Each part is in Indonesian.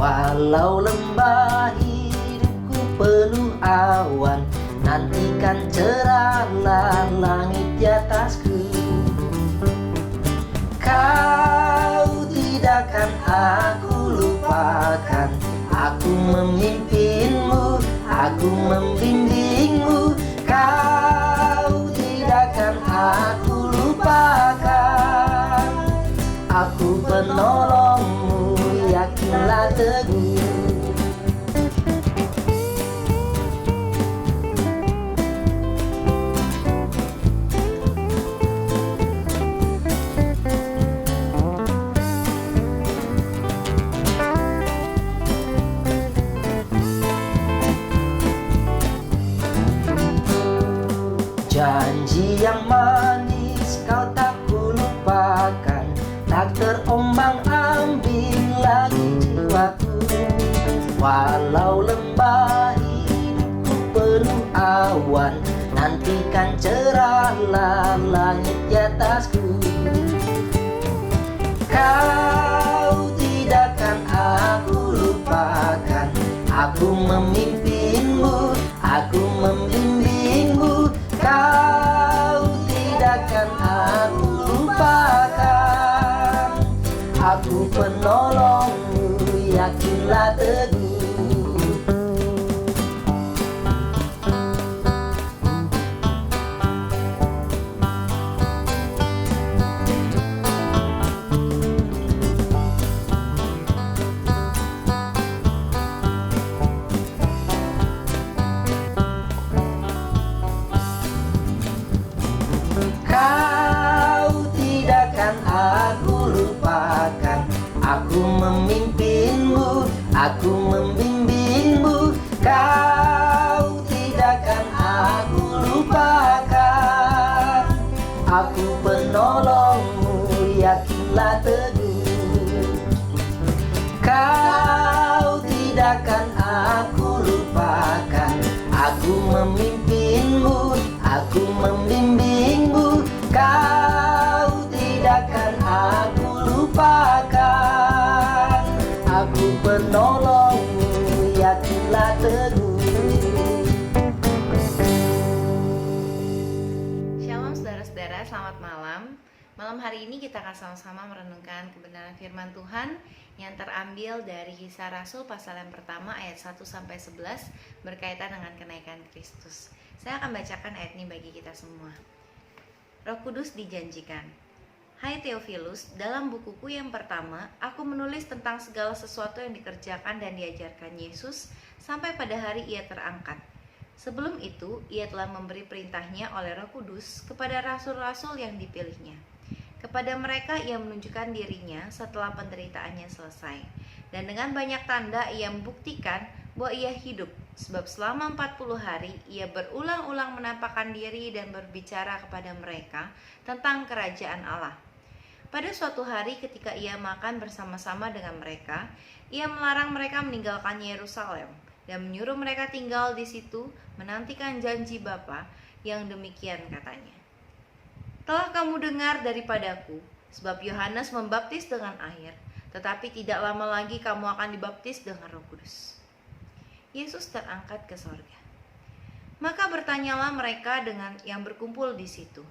Walau lembah hidupku penuh awan, nantikan cerahlah langit di atasku. Kau tidak akan aku lupakan, aku memimpinmu, aku membimbingmu. Kau tidak akan aku lupakan, aku penolongmu, yakinlah teguh. Janji yang manis kau tak kulupakan, tak terombang ambing lagi jiwaku. Walau lembah hidupku penuh awan, nantikan cerahlah langit di atasku. Kau tidak akan aku lupakan, aku memimpinmu, aku membimbingmu. Kau tidak akan aku lupakan, aku penolongmu, yakinlah teguh. Kau tidak akan aku lupakan, aku memimpinmu, aku membimbingmu. Kau tidak akan aku lupakan, aku penolongmu, yakinlah teguh. Kau tidak akan aku lupakan, aku memimpinmu, aku membimbingmu. Kau tidak akan aku lupakan, aku penolongmu, yakinlah teguh. Shalom saudara-saudara, selamat malam. Malam hari ini kita akan sama-sama merenungkan kebenaran firman Tuhan yang terambil dari Kisah Rasul pasal yang pertama ayat 1-11 berkaitan dengan kenaikan Kristus. Saya akan bacakan ayat ini bagi kita semua. Roh Kudus dijanjikan. Hai Theophilus, dalam bukuku yang pertama, aku menulis tentang segala sesuatu yang dikerjakan dan diajarkan Yesus sampai pada hari ia terangkat. Sebelum itu, ia telah memberi perintahnya oleh Roh Kudus kepada rasul-rasul yang dipilihnya. Kepada mereka ia menunjukkan dirinya setelah penderitaannya selesai. Dan dengan banyak tanda ia membuktikan bahwa ia hidup, sebab selama 40 hari ia berulang-ulang menampakkan diri dan berbicara kepada mereka tentang kerajaan Allah. Pada suatu hari ketika ia makan bersama-sama dengan mereka, ia melarang mereka meninggalkan Yerusalem dan menyuruh mereka tinggal di situ menantikan janji Bapa yang demikian katanya. Telah kamu dengar daripadaku, sebab Yohanes membaptis dengan air, tetapi tidak lama lagi kamu akan dibaptis dengan Roh Kudus. Yesus terangkat ke sorga. Maka bertanyalah mereka dengan yang berkumpul di situ,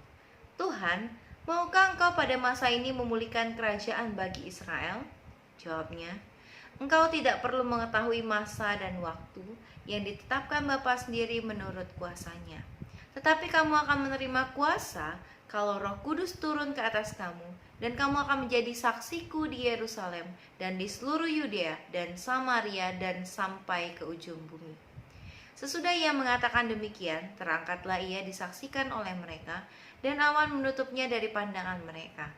Tuhan, maukah engkau pada masa ini memulihkan kerajaan bagi Israel? Jawabnya, engkau tidak perlu mengetahui masa dan waktu yang ditetapkan Bapa sendiri menurut kuasanya. Tetapi kamu akan menerima kuasa kalau Roh Kudus turun ke atas kamu, dan kamu akan menjadi saksiku di Yerusalem dan di seluruh Yudea dan Samaria dan sampai ke ujung bumi. Sesudah ia mengatakan demikian, terangkatlah ia disaksikan oleh mereka, dan awan menutupnya dari pandangan mereka.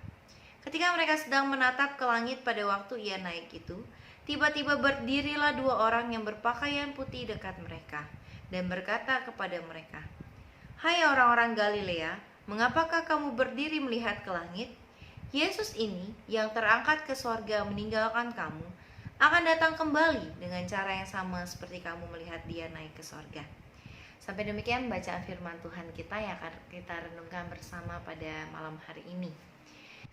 Ketika mereka sedang menatap ke langit pada waktu ia naik itu, tiba-tiba berdirilah 2 orang yang berpakaian putih dekat mereka, dan berkata kepada mereka, Hai orang-orang Galilea, mengapakah kamu berdiri melihat ke langit? Yesus ini yang terangkat ke sorga meninggalkan kamu akan datang kembali dengan cara yang sama seperti kamu melihat dia naik ke sorga. Sampai demikian bacaan firman Tuhan kita yang akan kita renungkan bersama pada malam hari ini.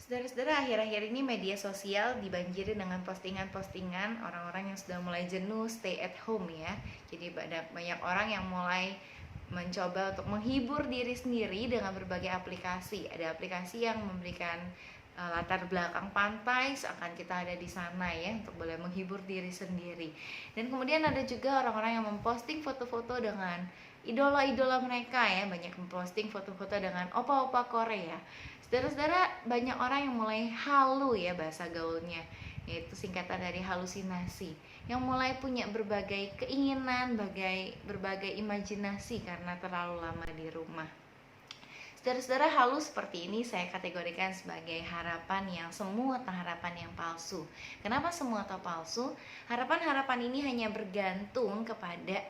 Saudara-saudara, akhir-akhir ini media sosial dibanjiri dengan postingan-postingan orang-orang yang sudah mulai jenuh stay at home ya. Jadi banyak orang yang mulai mencoba untuk menghibur diri sendiri dengan berbagai aplikasi. Ada aplikasi yang memberikan latar belakang pantai seakan kita ada di sana ya, untuk boleh menghibur diri sendiri. Dan kemudian ada juga orang-orang yang memposting foto-foto dengan idola-idola mereka ya, banyak memposting foto-foto dengan opa-opa Korea. Saudara-saudara, banyak orang yang mulai halu ya bahasa gaulnya, yaitu singkatan dari halusinasi, yang mulai punya berbagai keinginan, berbagai imajinasi karena terlalu lama di rumah. Saudara-saudara, halu seperti ini saya kategorikan sebagai harapan yang semu atau harapan yang palsu. Kenapa semu atau palsu? Harapan-harapan ini hanya bergantung kepada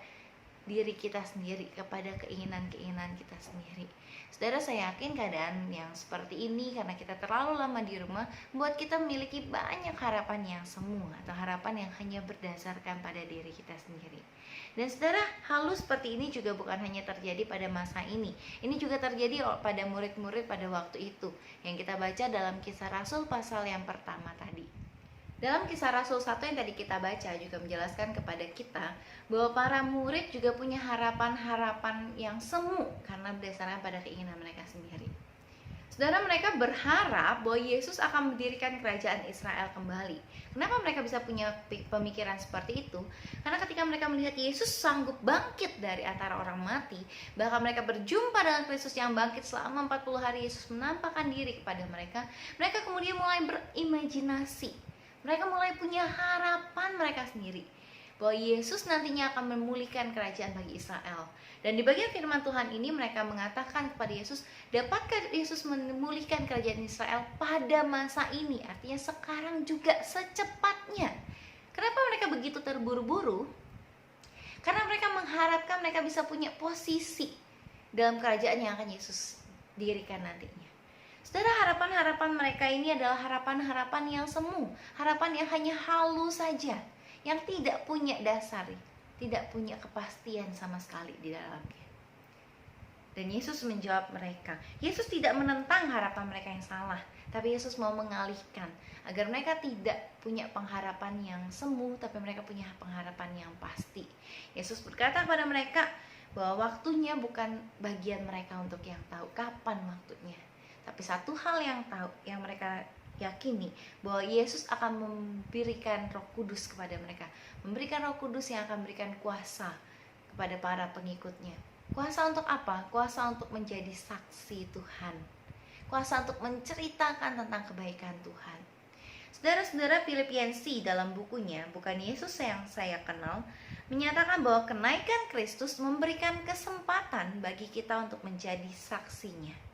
diri kita sendiri, kepada keinginan-keinginan kita sendiri. Saudara, saya yakin keadaan yang seperti ini karena kita terlalu lama di rumah membuat kita memiliki banyak harapan yang semu atau harapan yang hanya berdasarkan pada diri kita sendiri. Dan saudara, halu seperti ini juga bukan hanya terjadi pada masa ini juga terjadi pada murid-murid pada waktu itu yang kita baca dalam Kisah Rasul pasal yang pertama tadi. Dalam Kisah Rasul 1 yang tadi kita baca juga menjelaskan kepada kita bahwa para murid juga punya harapan-harapan yang semu karena berdasarkan pada keinginan mereka sendiri. Saudara, mereka berharap bahwa Yesus akan mendirikan kerajaan Israel kembali. Kenapa mereka bisa punya pemikiran seperti itu? Karena ketika mereka melihat Yesus sanggup bangkit dari antara orang mati, bahkan mereka berjumpa dengan Kristus yang bangkit selama 40 hari, Yesus menampakkan diri kepada mereka, mereka kemudian mulai berimajinasi. Mereka mulai punya harapan mereka sendiri bahwa Yesus nantinya akan memulihkan kerajaan bagi Israel. Dan di bagian firman Tuhan ini mereka mengatakan kepada Yesus, dapatkah Yesus memulihkan kerajaan Israel pada masa ini? Artinya sekarang juga, secepatnya. Kenapa mereka begitu terburu-buru? Karena mereka mengharapkan mereka bisa punya posisi dalam kerajaan yang akan Yesus dirikan nantinya. Saudara, harapan-harapan mereka ini adalah harapan-harapan yang semu, harapan yang hanya halu saja, yang tidak punya dasar, tidak punya kepastian sama sekali di dalamnya. Dan Yesus menjawab mereka. Yesus tidak menentang harapan mereka yang salah, tapi Yesus mau mengalihkan agar mereka tidak punya pengharapan yang semu, tapi mereka punya pengharapan yang pasti. Yesus berkata kepada mereka bahwa waktunya bukan bagian mereka untuk yang tahu kapan waktunya. Tapi satu hal yang mereka yakini, bahwa Yesus akan memberikan Roh Kudus kepada mereka, memberikan Roh Kudus yang akan memberikan kuasa kepada para pengikutnya. Kuasa untuk apa? Kuasa untuk menjadi saksi Tuhan, kuasa untuk menceritakan tentang kebaikan Tuhan. Saudara-saudara, Filipiensi dalam bukunya Bukan Yesus yang Saya Kenal menyatakan bahwa kenaikan Kristus memberikan kesempatan bagi kita untuk menjadi saksinya.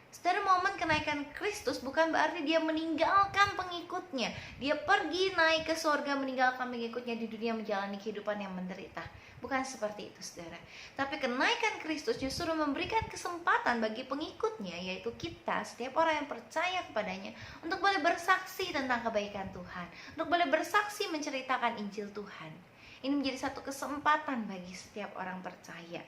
Saudara, momen kenaikan Kristus bukan berarti dia meninggalkan pengikutnya, dia pergi naik ke surga meninggalkan pengikutnya di dunia menjalani kehidupan yang menderita. Bukan seperti itu, saudara. Tapi kenaikan Kristus justru memberikan kesempatan bagi pengikutnya, yaitu kita, setiap orang yang percaya kepadanya, untuk boleh bersaksi tentang kebaikan Tuhan, untuk boleh bersaksi menceritakan Injil Tuhan. Ini menjadi satu kesempatan bagi setiap orang percaya.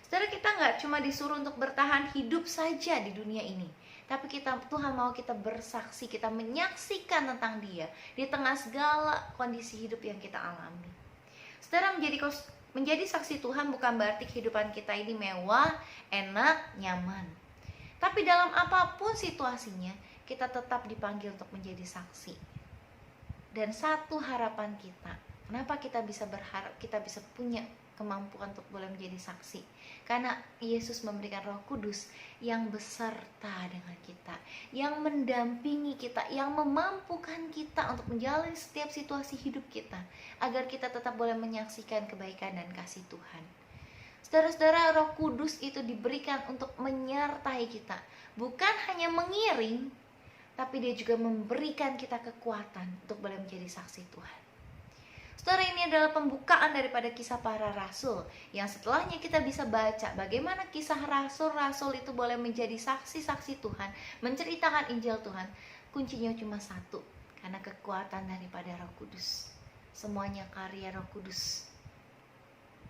Saudara, kita nggak cuma disuruh untuk bertahan hidup saja di dunia ini, tapi Tuhan mau kita bersaksi, kita menyaksikan tentang Dia di tengah segala kondisi hidup yang kita alami. Saudara, menjadi saksi Tuhan bukan berarti kehidupan kita ini mewah, enak, nyaman. Tapi dalam apapun situasinya, kita tetap dipanggil untuk menjadi saksi. Dan satu harapan kita, kenapa kita bisa berharap, kita bisa punya kemampuan untuk boleh menjadi saksi, karena Yesus memberikan Roh Kudus yang beserta dengan kita, yang mendampingi kita, yang memampukan kita untuk menjalani setiap situasi hidup kita, agar kita tetap boleh menyaksikan kebaikan dan kasih Tuhan. Saudara-saudara, Roh Kudus itu diberikan untuk menyertai kita, bukan hanya mengiring, tapi dia juga memberikan kita kekuatan untuk boleh menjadi saksi Tuhan. Saudara, ini adalah pembukaan daripada kisah para rasul, yang setelahnya kita bisa baca bagaimana kisah rasul-rasul itu boleh menjadi saksi-saksi Tuhan, menceritakan Injil Tuhan. Kuncinya cuma satu, karena kekuatan daripada Roh Kudus. Semuanya karya Roh Kudus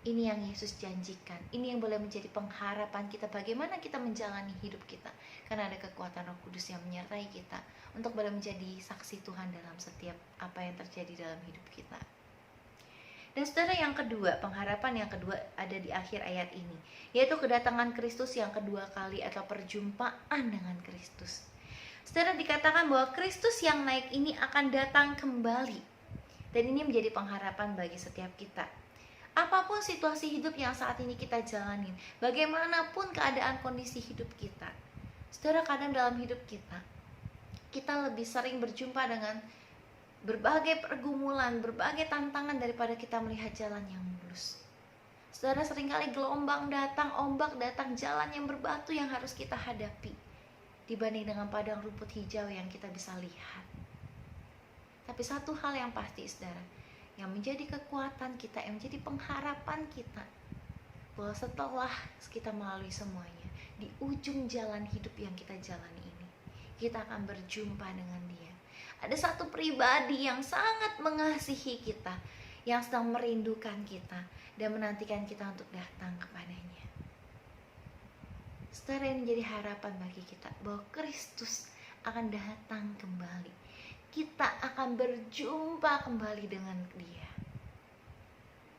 Ini yang Yesus janjikan. Ini yang boleh menjadi pengharapan kita bagaimana kita menjalani hidup kita. Karena ada kekuatan Roh Kudus yang menyertai kita untuk boleh menjadi saksi Tuhan dalam setiap apa yang terjadi dalam hidup kita. Dan saudara, yang kedua, pengharapan yang kedua ada di akhir ayat ini, yaitu kedatangan Kristus yang kedua kali atau perjumpaan dengan Kristus. Saudara, dikatakan bahwa Kristus yang naik ini akan datang kembali. Dan ini menjadi pengharapan bagi setiap kita. Apapun situasi hidup yang saat ini kita jalanin, bagaimanapun keadaan kondisi hidup kita, saudara, kadang dalam hidup kita lebih sering berjumpa dengan berbagai pergumulan, berbagai tantangan daripada kita melihat jalan yang mulus. Saudara, seringkali gelombang datang, ombak datang, jalan yang berbatu yang harus kita hadapi dibanding dengan padang rumput hijau yang kita bisa lihat. Tapi satu hal yang pasti, saudara, yang menjadi kekuatan kita, yang menjadi pengharapan kita, bahwa setelah kita melalui semuanya, di ujung jalan hidup yang kita jalani ini, kita akan berjumpa dengan Dia. Ada satu pribadi yang sangat mengasihi kita, yang sedang merindukan kita dan menantikan kita untuk datang kepadanya. Saudara, yang menjadi harapan bagi kita bahwa Kristus akan datang kembali. Kita akan berjumpa kembali dengan Dia.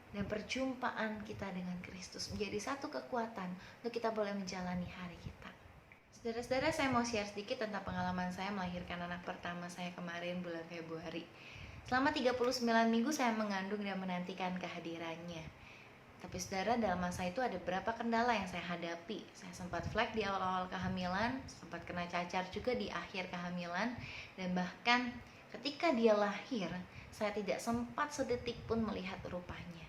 Dan perjumpaan kita dengan Kristus menjadi satu kekuatan untuk kita boleh menjalani hari kita. Saudara-saudara, saya mau share sedikit tentang pengalaman saya melahirkan anak pertama saya kemarin bulan Februari. Selama 39 minggu saya mengandung dan menantikan kehadirannya. Tapi saudara, dalam masa itu ada beberapa kendala yang saya hadapi. Saya sempat flek di awal-awal kehamilan, sempat kena cacar juga di akhir kehamilan, dan bahkan ketika dia lahir, saya tidak sempat sedetik pun melihat rupanya.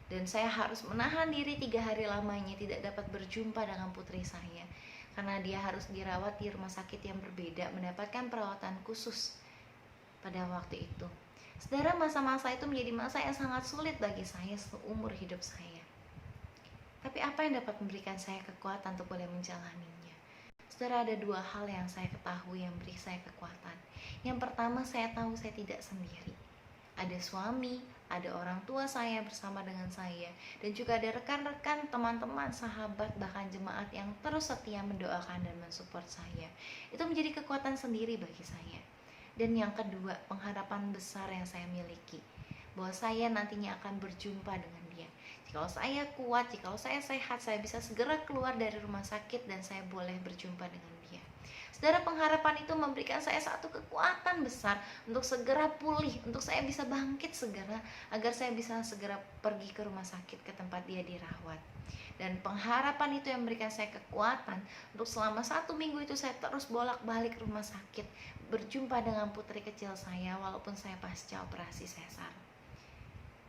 Dan saya harus menahan diri 3 hari lamanya tidak dapat berjumpa dengan putri saya, karena dia harus dirawat di rumah sakit yang berbeda, mendapatkan perawatan khusus pada waktu itu. Saudara, masa-masa itu menjadi masa yang sangat sulit bagi saya seumur hidup saya. Tapi apa yang dapat memberikan saya kekuatan untuk boleh menjalaninya? Saudara, ada 2 hal yang saya ketahui yang beri saya kekuatan. Yang pertama, saya tahu saya tidak sendiri. Ada suami, ada orang tua saya bersama dengan saya, dan juga ada rekan-rekan, teman-teman, sahabat, bahkan jemaat yang terus setia mendoakan dan mensupport saya. Itu menjadi kekuatan sendiri bagi saya. Dan yang kedua, pengharapan besar yang saya miliki, bahwa saya nantinya akan berjumpa dengan Dia. Jikalau saya kuat, jikalau saya sehat, saya bisa segera keluar dari rumah sakit dan saya boleh berjumpa dengan Dia. Saudara, pengharapan itu memberikan saya satu kekuatan besar untuk segera pulih, untuk saya bisa bangkit segera, agar saya bisa segera pergi ke rumah sakit, ke tempat Dia dirawat. Dan pengharapan itu yang memberikan saya kekuatan untuk selama 1 minggu itu saya terus bolak-balik rumah sakit, berjumpa dengan putri kecil saya walaupun saya pasca operasi sesar.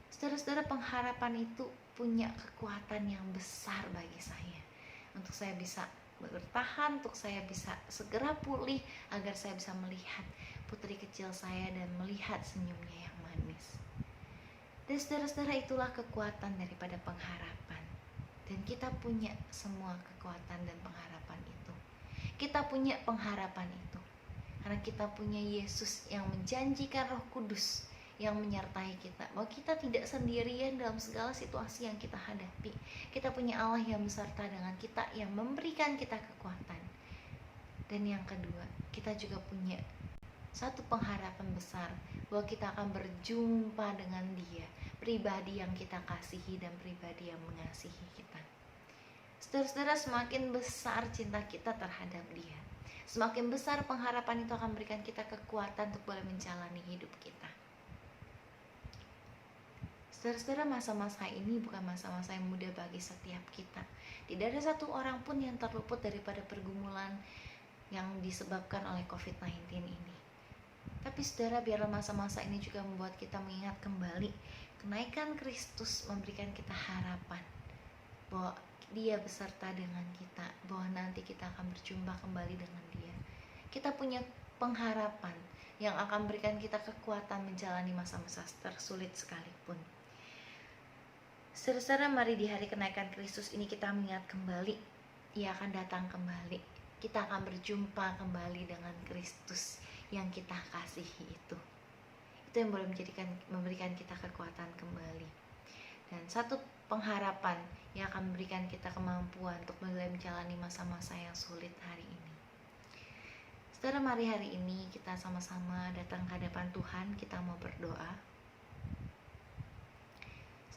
Saudara-saudara, pengharapan itu punya kekuatan yang besar bagi saya, untuk saya bisa bertahan, untuk saya bisa segera pulih, agar saya bisa melihat putri kecil saya dan melihat senyumnya yang manis. Dan saudara-saudara, itulah kekuatan daripada pengharapan. Dan kita punya semua kekuatan dan pengharapan itu. Kita punya pengharapan itu karena kita punya Yesus yang menjanjikan Roh Kudus yang menyertai kita, bahwa kita tidak sendirian dalam segala situasi yang kita hadapi. Kita punya Allah yang beserta dengan kita, yang memberikan kita kekuatan. Dan yang kedua, kita juga punya satu pengharapan besar, bahwa kita akan berjumpa dengan Dia, pribadi yang kita kasihi dan pribadi yang mengasihi kita. Saudara-saudara, semakin besar cinta kita terhadap Dia, semakin besar pengharapan itu akan memberikan kita kekuatan untuk boleh menjalani hidup kita. Saudara-saudara, masa-masa ini bukan masa-masa yang mudah bagi setiap kita. Tidak ada satu orang pun yang terluput daripada pergumulan yang disebabkan oleh COVID-19 ini. Tapi saudara, biarlah masa-masa ini juga membuat kita mengingat kembali kenaikan Kristus, memberikan kita harapan bahwa Dia beserta dengan kita, bahwa nanti kita akan berjumpa kembali dengan Dia. Kita punya pengharapan yang akan memberikan kita kekuatan menjalani masa-masa tersulit sekalipun. Saudara, mari di hari kenaikan Kristus ini kita mengingat kembali, Ia akan datang kembali. Kita akan berjumpa kembali dengan Kristus yang kita kasihi itu. Itu yang boleh memberikan kita kekuatan kembali. dan satu pengharapan yang akan memberikan kita kemampuan untuk mulai menjalani masa-masa yang sulit hari ini. Saudara, mari hari ini kita sama-sama datang ke hadapan Tuhan, kita mau berdoa.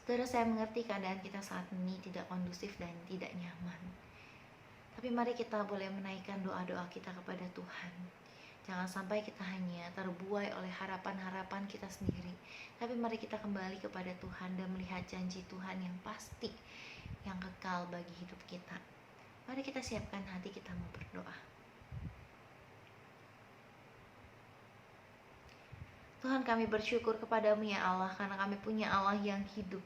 Saudara, saya mengerti keadaan kita saat ini tidak kondusif dan tidak nyaman. Tapi mari kita boleh menaikkan doa-doa kita kepada Tuhan. Jangan sampai kita hanya terbuai oleh harapan-harapan kita sendiri. Tapi mari kita kembali kepada Tuhan dan melihat janji Tuhan yang pasti, yang kekal bagi hidup kita. Mari kita siapkan hati, kita mau berdoa. Tuhan, kami bersyukur kepadamu ya Allah, karena kami punya Allah yang hidup,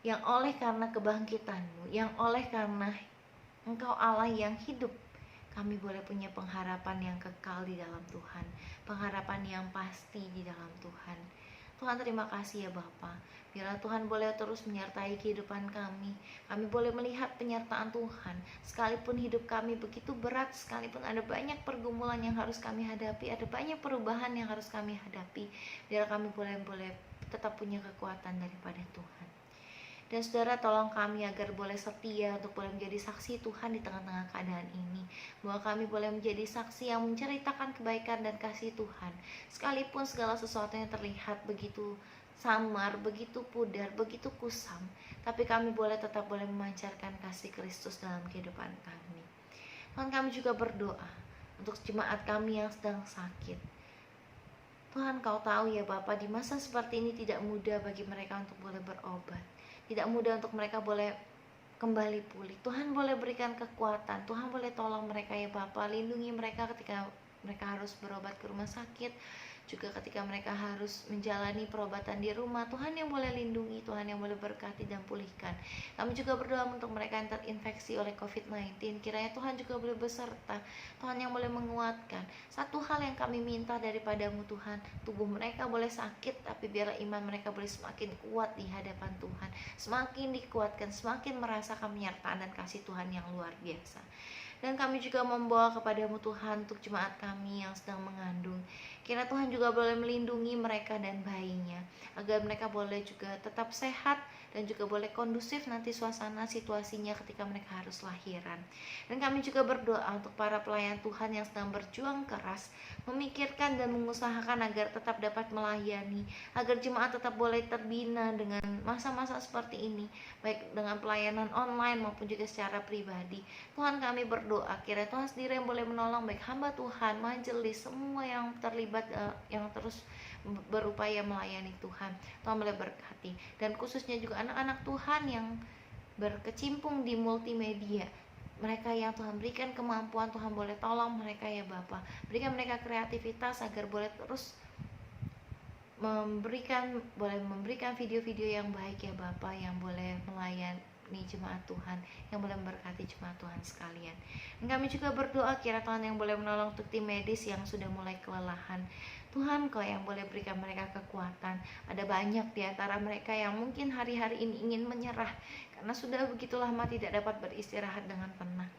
yang oleh karena kebangkitan-Mu, yang oleh karena Engkau Allah yang hidup, kami boleh punya pengharapan yang kekal di dalam Tuhan, pengharapan yang pasti di dalam Tuhan. Tuhan, terima kasih ya Bapa. Biarlah Tuhan boleh terus menyertai kehidupan kami. Kami boleh melihat penyertaan Tuhan. Sekalipun hidup kami begitu berat, sekalipun ada banyak pergumulan yang harus kami hadapi, ada banyak perubahan yang harus kami hadapi, biarlah kami boleh tetap punya kekuatan daripada Tuhan. Dan saudara, tolong kami agar boleh setia untuk boleh menjadi saksi Tuhan di tengah-tengah keadaan ini. Bahwa kami boleh menjadi saksi yang menceritakan kebaikan dan kasih Tuhan. Sekalipun segala sesuatunya terlihat begitu samar, begitu pudar, begitu kusam, tapi kami tetap boleh memancarkan kasih Kristus dalam kehidupan kami. Tuhan, kami juga berdoa untuk jemaat kami yang sedang sakit. Tuhan, Kau tahu ya Bapa, di masa seperti ini tidak mudah bagi mereka untuk boleh berobat. Tidak mudah untuk mereka boleh kembali pulih. Tuhan boleh berikan kekuatan. Tuhan boleh tolong mereka ya Bapa. Lindungi mereka ketika mereka harus berobat ke rumah sakit. Juga ketika mereka harus menjalani perobatan di rumah. Tuhan yang boleh lindungi, Tuhan yang boleh berkati dan pulihkan. Kami juga berdoa untuk mereka yang terinfeksi oleh COVID-19. Kiranya Tuhan juga boleh beserta, Tuhan yang boleh menguatkan. Satu hal yang kami minta daripadamu Tuhan, tubuh mereka boleh sakit, tapi biarlah iman mereka boleh semakin kuat di hadapan Tuhan. Semakin dikuatkan, semakin merasakan penyertaan dan kasih Tuhan yang luar biasa. Dan kami juga membawa kepadamu Tuhan untuk jemaat kami yang sedang mengandung. Kiranya Tuhan juga boleh melindungi mereka dan bayinya, agar mereka boleh juga tetap sehat dan juga boleh kondusif nanti suasana situasinya ketika mereka harus lahiran. Dan kami juga berdoa untuk para pelayan Tuhan yang sedang berjuang keras, memikirkan dan mengusahakan agar tetap dapat melayani, agar jemaat tetap boleh terbina dengan masa-masa seperti ini, baik dengan pelayanan online maupun juga secara pribadi. Tuhan, kami berdoa kiranya Tuhan sendiri yang boleh menolong, baik hamba Tuhan, majelis, semua yang terlibat, yang terus berupaya melayani Tuhan. Tuhan boleh berkati, dan khususnya juga anak-anak Tuhan yang berkecimpung di multimedia. Mereka yang Tuhan berikan kemampuan, Tuhan boleh tolong mereka ya Bapa. Berikan mereka kreativitas agar boleh terus memberikan video-video yang baik ya Bapa, yang boleh melayani jemaat Tuhan, yang boleh memberkati jemaat Tuhan sekalian. Dan kami juga berdoa kira Tuhan yang boleh menolong untuk tim medis yang sudah mulai kelelahan. Tuhan, Kau yang boleh berikan mereka kekuatan. Ada banyak di antara mereka yang mungkin hari-hari ini ingin menyerah karena sudah begitu lama tidak dapat beristirahat dengan tenang.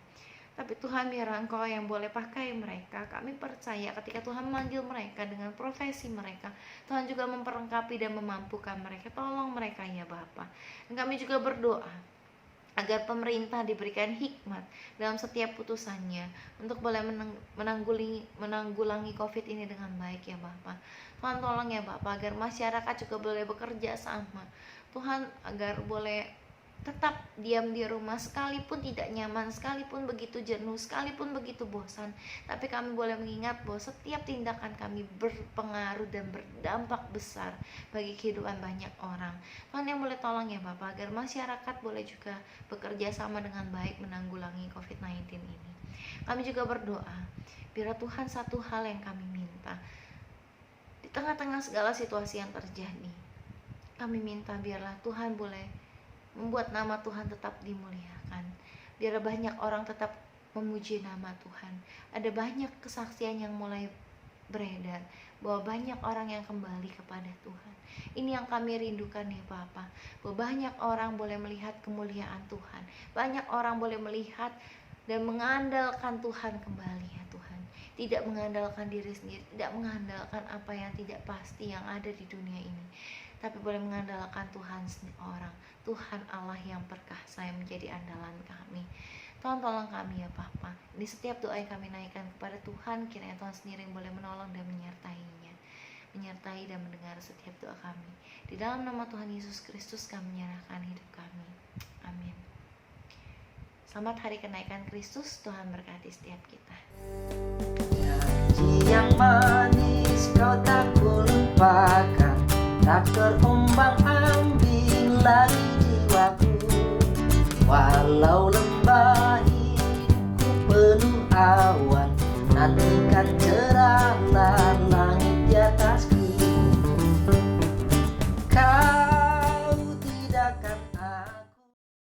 Tapi Tuhan, biar Engkau yang boleh pakai mereka. Kami percaya ketika Tuhan memanggil mereka dengan profesi mereka, Tuhan juga memperlengkapi dan memampukan mereka. Tolong mereka ya Bapa. Dan kami juga berdoa agar pemerintah diberikan hikmat dalam setiap putusannya untuk boleh menanggulangi COVID ini dengan baik ya Bapa. Tuhan, tolong ya Bapa agar masyarakat juga boleh bekerja sama. Tuhan, agar boleh tetap diam di rumah sekalipun tidak nyaman, sekalipun begitu jenuh, sekalipun begitu bosan. Tapi kami boleh mengingat bahwa setiap tindakan kami berpengaruh dan berdampak besar bagi kehidupan banyak orang. Tuhan yang boleh tolong ya Bapak agar masyarakat boleh juga bekerja sama dengan baik menanggulangi COVID-19 ini. Kami juga berdoa, biar Tuhan satu hal yang kami minta, di tengah-tengah segala situasi yang terjadi, kami minta biarlah Tuhan boleh membuat nama Tuhan tetap dimuliakan. Biar banyak orang tetap memuji nama Tuhan. Ada banyak kesaksian yang mulai beredar bahwa banyak orang yang kembali kepada Tuhan. Ini yang kami rindukan ya Bapa, bahwa banyak orang boleh melihat kemuliaan Tuhan. Banyak orang boleh melihat dan mengandalkan Tuhan kembali ya Tuhan. Tidak mengandalkan diri sendiri, tidak mengandalkan apa yang tidak pasti yang ada di dunia ini. tapi boleh mengandalkan Tuhan orang, Tuhan Allah yang perkasa yang menjadi andalan kami. Tuhan tolong kami ya Bapa. Di setiap doa yang kami naikkan kepada Tuhan, kiranya Tuhan sendiri yang boleh menolong dan menyertainya, menyertai dan mendengar setiap doa kami. Di dalam nama Tuhan Yesus Kristus kami menyerahkan hidup kami. Amin. Selamat hari kenaikan Kristus. Tuhan berkati setiap kita. Janji yang manis kau tak kulupakan, tak terombang ambing lagi jiwaku. Walau lembah hidupku penuh awan, nantikan cerah